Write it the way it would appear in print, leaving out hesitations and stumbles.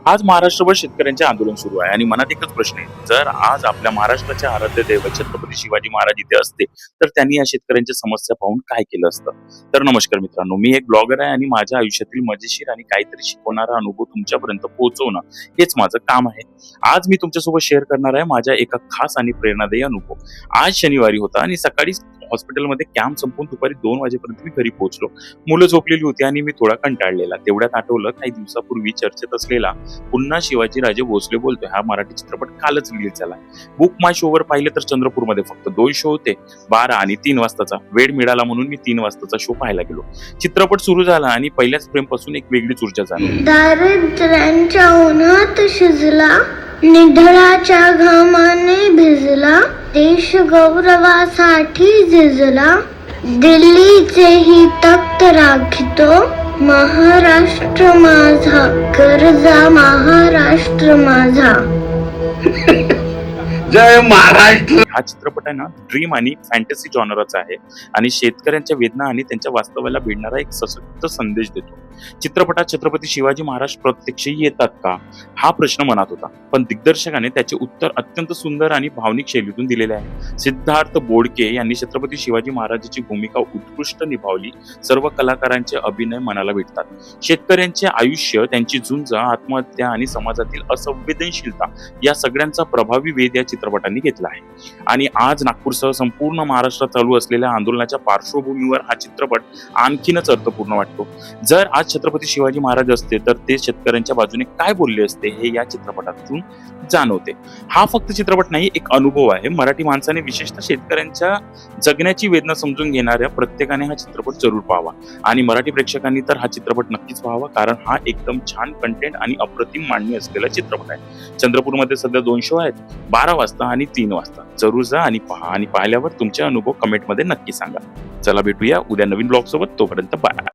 आज महाराष्ट्रभर शेतकऱ्यांचे आंदोलन सुरू आहे आणि मनात एकच प्रश्न आहे, जर आज आपल्या महाराष्ट्राचे आराध्य दैवत छत्रपती शिवाजी महाराज इथे असते तर त्यांनी या शेतकऱ्यांच्या समस्या पाहून काय केलं असतं. तर नमस्कार मित्रांनो, मी एक ब्लॉगर आहे आणि माझ्या आयुष्यातील मजेशीर आणि काहीतरी शिकवणारा अनुभव तुमच्यापर्यंत पोहोचवणं हेच माझं काम आहे. आज मी तुमच्यासोबत शेअर करणार आहे माझ्या एका खास आणि प्रेरणादायी अनुभव. आज शनिवारी होता आणि सकाळी हॉस्पिटलमध्ये कॅम्प संपून दुपारी 2 वाजेपर्यंत मी घरी पोहोचलो. मुलं झोपलेली होती आणि मी थोडा कंटाळलेला. तेवढ्यात आठवलं काही दिवसापूर्वी चर्चेत असलेला पुन्हा शिवाजी राजे भोसले बोलतोय हा मराठी चित्रपट कालच रिलीज झाला. बुक माय शोवर पाहिलं तर चंद्रपूरमध्ये फक्त 2 शो होते, 12 आणि 3 वाजताचा. वेळ मिळाला म्हणून मी 3 वाजताचा शो पाहायला गेलो. चित्रपट सुरू झाला आणि पहिल्याच फ्रेमपासून एक वेगळीच ऊर्जा जाणवली. दारिद्र्यांच्या उन्हात शिजला, निधळाच्या घामाने भिजला, देश गौरवासाठी झिजला, दिल्लीचेही तख्त राखितो, महाराष्ट्र माझा गरजा महाराष्ट्र माझा. जय महाराष्ट्र. हा चित्रपट आहे ना ड्रीम आणि फॅन्टसी जॉनराचा आहे आणि शेतकऱ्यांच्या वेदना आणि त्यांच्या वास्तवाला भिडणारा एक सशक्त संदेश देतो. चित्रपटात छत्रपती शिवाजी महाराज प्रत्यक्ष येतात का हा प्रश्न मनात होता, पण दिग्दर्शकाने त्याचे उत्तर अत्यंत सुंदर आणि भावनिक शैलीतून दिलेले आहे. सिद्धार्थ बोडके यांनी छत्रपती शिवाजी महाराजांची भूमिका उत्कृष्ट निभावली. सर्व कलाकारांचे अभिनय मनाला भिडतात. शेतकऱ्यांचे आयुष्य, त्यांची झुंज, आत्महत्या आणि समाजातील असंवेदनशीलता या सगळ्यांचा प्रभावी वेध या चित्रपटांनी घेतला आहे. आणि आज नागपूरसह संपूर्ण महाराष्ट्रात चालू असलेल्या आंदोलनाच्या पार्श्वभूमीवर हा चित्रपट आणखीनच अर्थपूर्ण वाटतो. जर आज छत्रपती शिवाजी महाराज असते तर ते शेतकऱ्यांच्या बाजूने काय बोलले असते हे या चित्रपटातून जाणवते. हा फक्त चित्रपट नाही, एक अनुभव आहे. मराठी माणसाने, विशेषतः शेतकऱ्यांच्या जगण्याची वेदना समजून घेणाऱ्या प्रत्येकाने हा चित्रपट जरूर पाहावा आणि मराठी प्रेक्षकांनी तर हा चित्रपट नक्कीच पाहावा, कारण हा एकदम छान कंटेंट आणि अप्रतिम मांडणी असलेला चित्रपट आहे. चंद्रपूरमध्ये सध्या 2 शो आहेत, 12 वाजता आणि 3 वाजता. जरूर जा आणि पहा आणि पाहिल्यावर तुमचे अनुभव कमेंटमध्ये नक्की सांगा. चला भेटूया उद्या नवीन ब्लॉग सोबत. तोपर्यंत बाय.